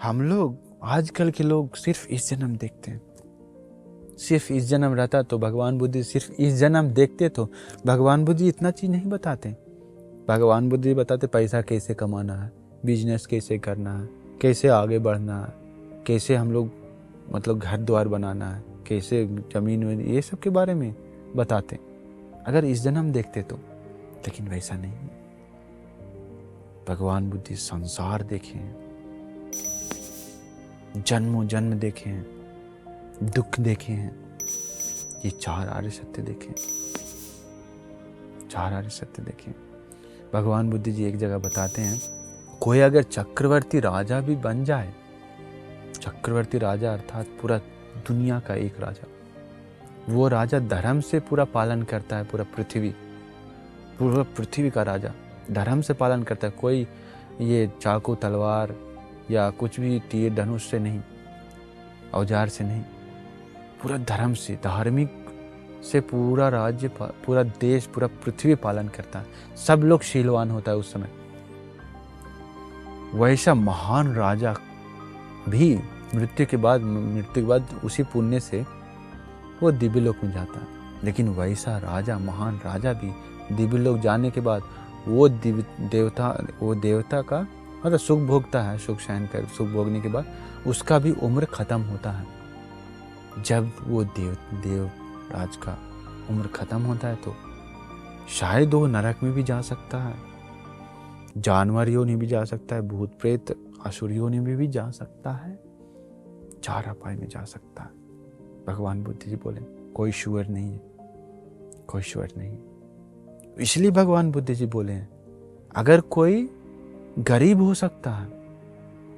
हम लोग आजकल के लोग सिर्फ इस जन्म देखते हैं, सिर्फ इस जन्म रहता तो भगवान बुद्ध सिर्फ इस जन्म देखते तो भगवान बुद्ध इतना चीज़ नहीं बताते। भगवान बुद्ध बताते पैसा कैसे कमाना है, बिजनेस कैसे करना है, कैसे आगे बढ़ना है, कैसे हम लोग मतलब घर द्वार बनाना है, कैसे जमीन में, ये सब के बारे में बताते अगर इस जन्म देखते तो। लेकिन वैसा नहीं है। भगवान बुद्ध संसार देखे हैं, जन्मों जन्म देखे हैं, दुख देखे हैं, ये चार आर्य सत्य देखे, चार आर्य सत्य देखे। भगवान बुद्ध जी एक जगह बताते हैं, कोई अगर चक्रवर्ती राजा भी बन जाए, चक्रवर्ती राजा अर्थात पूरा दुनिया का एक राजा, वो राजा धर्म से पूरा पालन करता है, पूरा पृथ्वी का राजा धर्म से पालन करता है। कोई ये चाकू तलवार या कुछ भी तीर धनुष से नहीं, औजार से नहीं, पूरा धर्म से, धार्मिक से पूरा राज्य, पूरा देश, पूरा पृथ्वी पालन करता है। सब लोग शीलवान होता है उस समय। वैसा महान राजा भी मृत्यु के बाद उसी पुण्य से वो दिव्य लोक में जाता है। लेकिन वैसा राजा, महान राजा भी दिव्य लोक जाने के बाद वो देवता का मतलब सुख भोगता है, सुख सहन कर, सुख भोगने के बाद उसका भी उम्र खत्म होता है। जब वो देवराज का उम्र खत्म होता है तो शायद वो नरक में भी जा सकता है, जानवर योनि भी जा सकता है, भूत प्रेत असुर योनि में भी जा सकता है, चार अपाय में जा सकता है। भगवान बुद्ध जी बोले कोई श्योर नहीं है, कोई श्योर नहीं है। इसलिए भगवान बुद्ध जी बोले हैं, अगर कोई गरीब हो सकता है,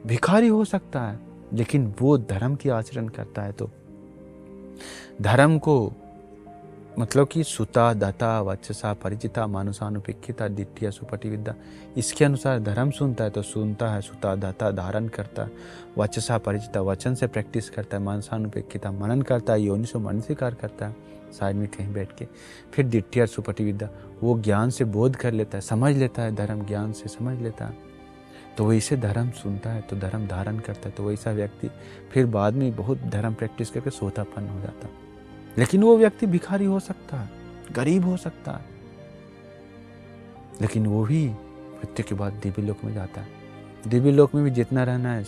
भिखारी हो सकता है, लेकिन वो धर्म की आचरण करता है तो धर्म को मतलब कि सुता दता वचसा परिचिता मानुषानुपेक्षिता द्वितीय सुपटी विद्या, इसके अनुसार धर्म सुनता है तो सुनता है, सुता दता धारण करता है, वचसा परिचिता वचन से प्रैक्टिस करता है, मानुषानुपेक्षिता मनन करता है, योनि से मन स्वीकार करता है साइड में कहीं बैठ के, फिर द्वितीय सुपटी विद्या वो ज्ञान से बोध कर लेता है, समझ लेता है, धर्म ज्ञान से समझ लेता है, तो वैसे धर्म सुनता है तो धर्म धारण करता है, तो वैसा व्यक्ति फिर बाद में बहुत धर्म प्रैक्टिस करके सोतापन्न हो जाता है। लेकिन वो व्यक्ति भिखारी हो सकता है, गरीब हो सकता है, लेकिन वो भी मृत्यु के बाद दिव्य लोक में जाता है। दिव्य लोक में भी जितना रहना है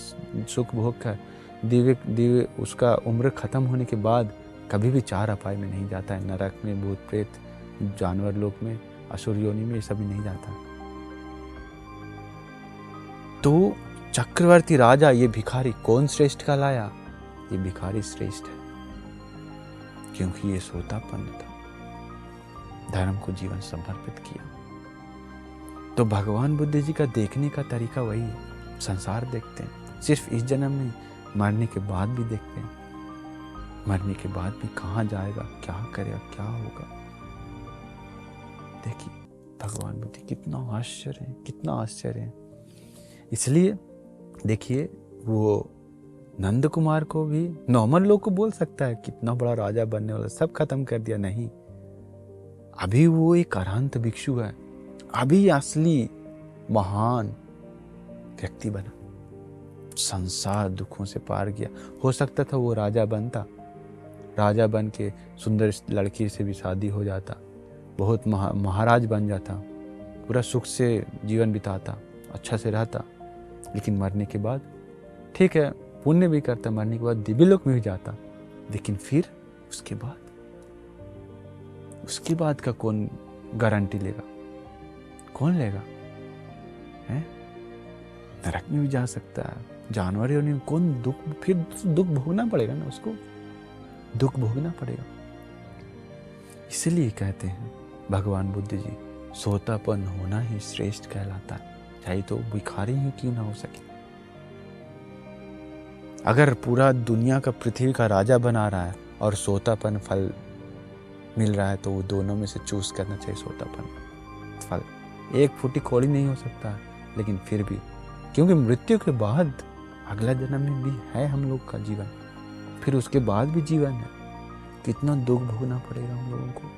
सुख भोग कर, दिव्य उसका उम्र खत्म होने के बाद कभी भी चार अपाय में नहीं जाता है, नरक में, भूत प्रेत, जानवर लोक में, असुर योनि में, ये सब भी नहीं जाता। तो चक्रवर्ती राजा ये भिखारी कौन श्रेष्ठ कहलाया? ये भिखारी श्रेष्ठ है, क्योंकि ये सोतापन्न था, धर्म को जीवन समर्पित किया। तो भगवान बुद्ध जी का देखने का तरीका वही है, संसार देखते हैं, सिर्फ इस जन्म नहीं, मरने के बाद भी देखते हैं, मरने के बाद भी कहाँ जाएगा, क्या करेगा, क्या होगा। देखिए भगवान बुद्ध कितना आश्चर्य है, कितना आश्चर्य है। इसलिए देखिए वो नंद कुमार को भी नॉर्मल लोग को बोल सकता है कितना बड़ा राजा बनने वाला, सब खत्म कर दिया, नहीं, अभी वो एक अरहंत भिक्षु है, अभी असली महान व्यक्ति बना, संसार दुखों से पार किया। हो सकता था वो राजा बनता, राजा बन के सुंदर लड़की से भी शादी हो जाता, बहुत महाराज बन जाता, पूरा सुख से जीवन बिताता, अच्छा से रहता, लेकिन मरने के बाद ठीक है पुण्य भी करता, मरने के बाद दिव्य लोक में भी जाता, लेकिन फिर उसके बाद का कौन गारंटी लेगा, कौन लेगा? हैं? नरक में भी जा सकता है, जानवर योनि में, कौन दुख, फिर दुख भोगना पड़ेगा ना, उसको दुख भोगना पड़ेगा। इसलिए कहते हैं भगवान बुद्ध जी, सोतापन्न होना ही श्रेष्ठ कहलाता है, चाहे तो भिखारी ही क्यों ना हो सके। अगर पूरा दुनिया का, पृथ्वी का राजा बना रहा है और सोतापन फल मिल रहा है, तो वो दोनों में से चूज करना चाहिए सोतापन फल। एक फूटी कौड़ी नहीं हो सकता, लेकिन फिर भी, क्योंकि मृत्यु के बाद अगला जन्म में भी है हम लोग का जीवन, फिर उसके बाद भी जीवन है, कितना दुख भोगना पड़ेगा हम लोगों को।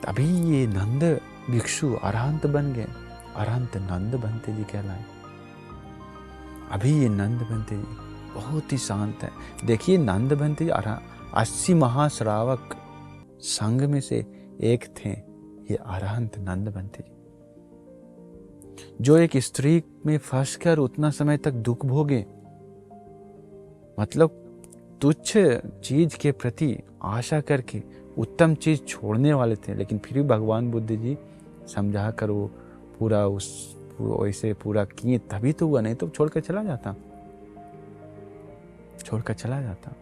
तभी ये नंद भिक्षु अरहंत बन गए, अरहंत नंद बनते जी कहलाए। अभी ये नंदबंते जी बहुत ही शांत है। देखिए नंदबंते जी 80 महाश्रावक संघ में से एक थे ये अरहंत नंदबंते जी, जो एक स्त्री में फंस कर उतना समय तक दुख भोगे, मतलब तुच्छ चीज के प्रति आशा करके उत्तम चीज छोड़ने वाले थे, लेकिन फिर भी भगवान बुद्ध जी समझा कर वो पूरा वैसे पूरा किए, तभी तो हुआ, नहीं तो छोड़कर चला जाता।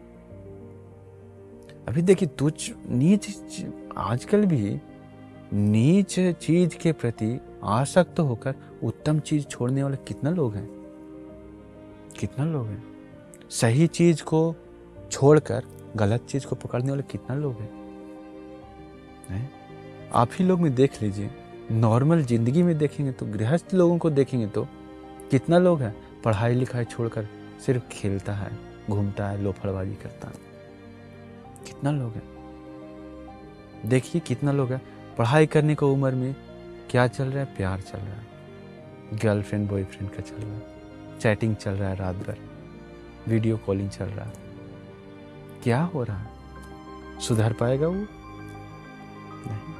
अभी देखिए तुच्छ नीच, आजकल भी नीच चीज के प्रति आसक्त होकर उत्तम चीज छोड़ने वाले कितना लोग हैं। सही चीज को छोड़कर गलत चीज को पकड़ने वाले कितना लोग हैं। आप ही लोग में देख लीजिए, नॉर्मल जिंदगी में देखेंगे तो, गृहस्थ लोगों को देखेंगे तो कितना लोग हैं पढ़ाई लिखाई छोड़कर सिर्फ खेलता है, घूमता है, लोफड़बाजी करता है। कितना लोग हैं, देखिए कितना लोग हैं पढ़ाई करने को उम्र में क्या चल रहा है, प्यार चल रहा है, गर्लफ्रेंड बॉयफ्रेंड का चल रहा है, चैटिंग चल रहा है, रात भर वीडियो कॉलिंग चल रहा है। क्या हो रहा है, सुधर पाएगा वो? नहीं।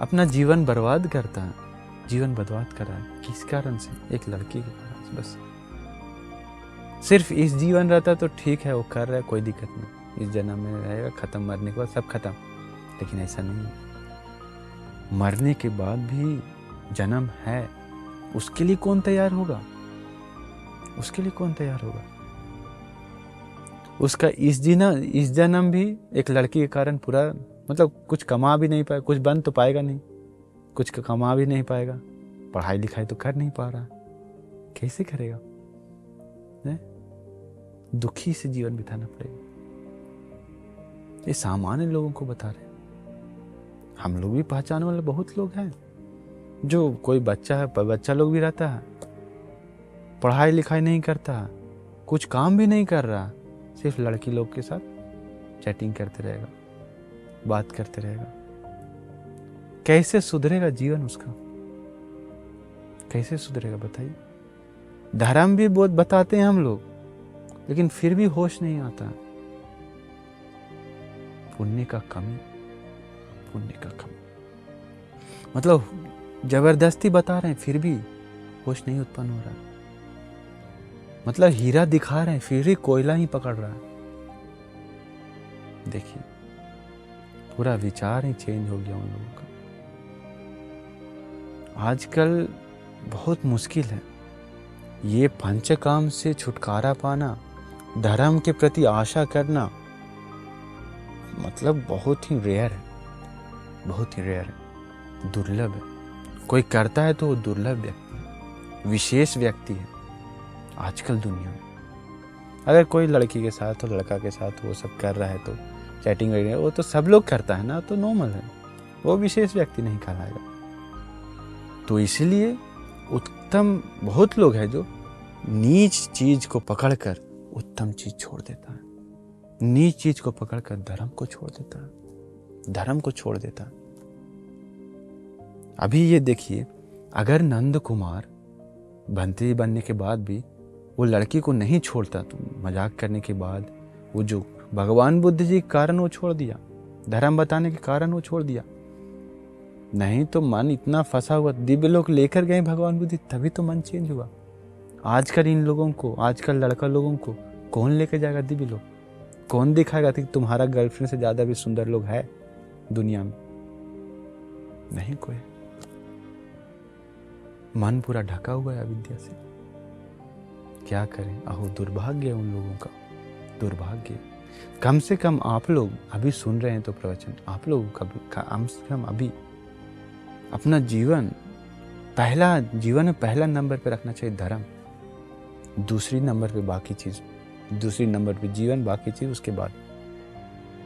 अपना जीवन बर्बाद करता है, जीवन बर्बाद कर रहा है किस कारण से? एक लड़की के कारण बस। सिर्फ इस जीवन रहता तो ठीक है, वो कर रहा है, कोई दिक्कत नहीं, इस जन्म में रहेगा, खत्म, मरने के बाद सब खत्म। लेकिन ऐसा नहीं है, मरने के बाद भी जन्म है, उसके लिए कौन तैयार होगा? उसका इस जन्म भी एक लड़की के कारण पूरा, मतलब कुछ कमा भी नहीं पाएगा, कुछ बन तो पाएगा नहीं, कुछ कमा भी नहीं पाएगा, पढ़ाई लिखाई तो कर नहीं पा रहा, कैसे करेगा? दुखी से जीवन बिताना पड़ेगा। ये सामान्य लोगों को बता रहे हैं, हम लोग भी पहचानने वाले बहुत लोग हैं, जो कोई बच्चा लोग भी रहता है, पढ़ाई लिखाई नहीं करता, कुछ काम भी नहीं कर रहा, सिर्फ लड़की लोग के साथ चैटिंग करते रहेगा, बात करते रहेगा। कैसे सुधरेगा जीवन उसका? कैसे सुधरेगा बताइए? धर्म भी बहुत बताते हैं हम लोग, लेकिन फिर भी होश नहीं आता। पुण्य का कमी, मतलब जबरदस्ती बता रहे हैं फिर भी होश नहीं उत्पन्न हो रहा। मतलब हीरा दिखा रहे हैं फिर भी कोयला ही पकड़ रहा है। देखिए पूरा विचार ही चेंज हो गया उन लोगों का। आजकल बहुत मुश्किल है ये पंचकाम से छुटकारा पाना, धर्म के प्रति आशा करना, मतलब बहुत ही रेयर है, दुर्लभ है। कोई करता है तो वो दुर्लभ व्यक्ति है, विशेष व्यक्ति है आजकल दुनिया में। अगर कोई लड़की के साथ और लड़का के साथ वो सब कर रहा है तो चैटिंग वगैरह, वो तो सब लोग करता है ना, तो नॉर्मल है, वो विशेष व्यक्ति नहीं कहलाएगा। तो इसलिए उत्तम बहुत लोग हैं जो नीच चीज को पकड़कर उत्तम चीज छोड़ देता है, नीच चीज को पकड़कर धर्म को छोड़ देता है। अभी ये देखिए, अगर नंद कुमार बंती बनने के बाद भी वो लड़की को नहीं छोड़ता, तो मजाक करने के बाद वो जो भगवान बुद्ध जी के कारण वो छोड़ दिया, धर्म बताने के कारण वो छोड़ दिया, नहीं तो मन इतना फंसा हुआ, दिव्य लोग लेकर गए भगवान बुद्ध, तभी तो मन चेंज हुआ। आजकल इन लोगों को, आजकल लड़का लोगों को कौन लेकर जाएगा दिव्य लोग? कौन दिखाएगा कि तुम्हारा गर्लफ्रेंड से ज्यादा भी सुंदर लोग है दुनिया में? नहीं कोई। मन पूरा ढका हुआ है अविद्या से। क्या करें? अहो दुर्भाग्य है उन लोगों का, दुर्भाग्य। कम से कम आप लोग अभी सुन रहे हैं तो प्रवचन, आप लोग कम से कम अभी अपना जीवन में पहला नंबर पे रखना चाहिए धर्म, दूसरी नंबर पे बाकी चीज, दूसरी नंबर पे जीवन, बाकी चीज उसके बाद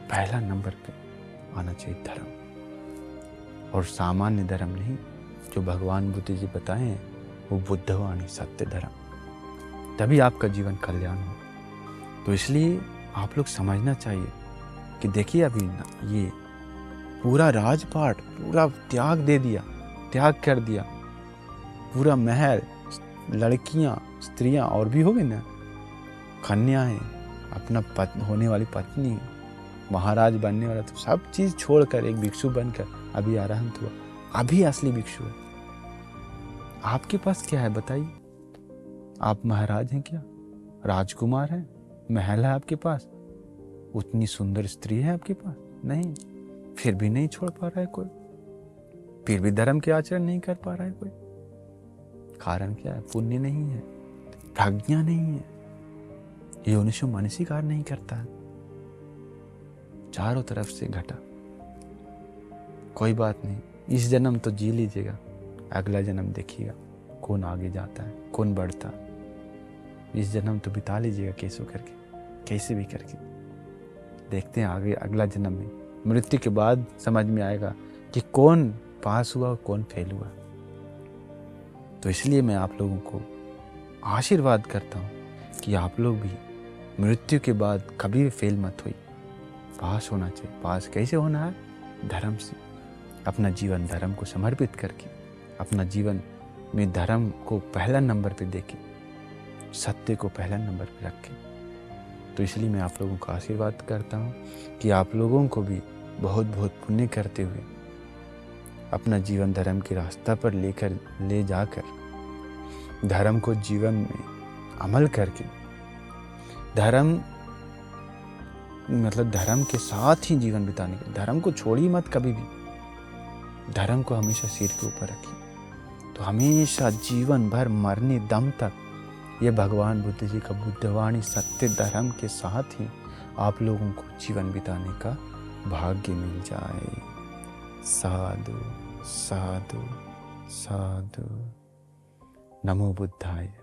पहला नंबर पे आना चाहिए धर्म। और सामान्य धर्म नहीं, जो भगवान बुद्ध जी बताए हैं वो बुद्धवाणी सत्य धर्म, तभी आपका जीवन कल्याण हो। तो इसलिए आप लोग समझना चाहिए कि देखिए अभी ये पूरा राजपाट पूरा त्याग कर दिया, पूरा महल लड़कियां, स्त्रियां और भी होगी ना, कन्याएं, अपना होने वाली पत्नी, महाराज बनने वाला, तो सब चीज़ छोड़कर एक भिक्षु बनकर अभी अरहंत हुआ, अभी असली भिक्षु है। आपके पास क्या है बताइए? आप महाराज हैं क्या? राजकुमार हैं? महल है आपके पास? उतनी सुंदर स्त्री है आपके पास? नहीं। फिर भी नहीं छोड़ पा रहा है कोई, फिर भी धर्म के आचरण नहीं कर पा रहा है कोई। कारण क्या है? पुण्य नहीं है, प्रज्ञा नहीं है, योनिषो मनसिकार नहीं करता है, चारों तरफ से घटा। कोई बात नहीं, इस जन्म तो जी लीजिएगा, अगला जन्म देखिएगा कौन आगे जाता है, कौन बढ़ता है। इस जन्म तो बिता लीजिएगा कैसे करके, कैसे भी करके। देखते हैं आगे अगला जन्म में, मृत्यु के बाद समझ में आएगा कि कौन पास हुआ और कौन फेल हुआ। तो इसलिए मैं आप लोगों को आशीर्वाद करता हूँ कि आप लोग भी मृत्यु के बाद कभी भी फेल मत होइए, पास होना चाहिए। पास कैसे होना है? धर्म से, अपना जीवन धर्म को समर्पित करके, अपना जीवन में धर्म को पहला नंबर पे देके, सत्य को पहला नंबर पे रखें। तो इसलिए मैं आप लोगों का आशीर्वाद करता हूँ कि आप लोगों को भी बहुत बहुत पुण्य करते हुए अपना जीवन धर्म के रास्ता पर ले जाकर धर्म को जीवन में अमल करके, धर्म मतलब धर्म के साथ ही जीवन बिताने का, धर्म को छोड़िए मत कभी भी, धर्म को हमेशा सिर के ऊपर रखिए। तो हमेशा जीवन भर मरने दम तक ये भगवान बुद्ध जी का बुद्धवाणी सत्य धर्म के साथ ही आप लोगों को जीवन बिताने का भाग्य मिल जाए। साधु साधु साधु। नमो बुद्धाय।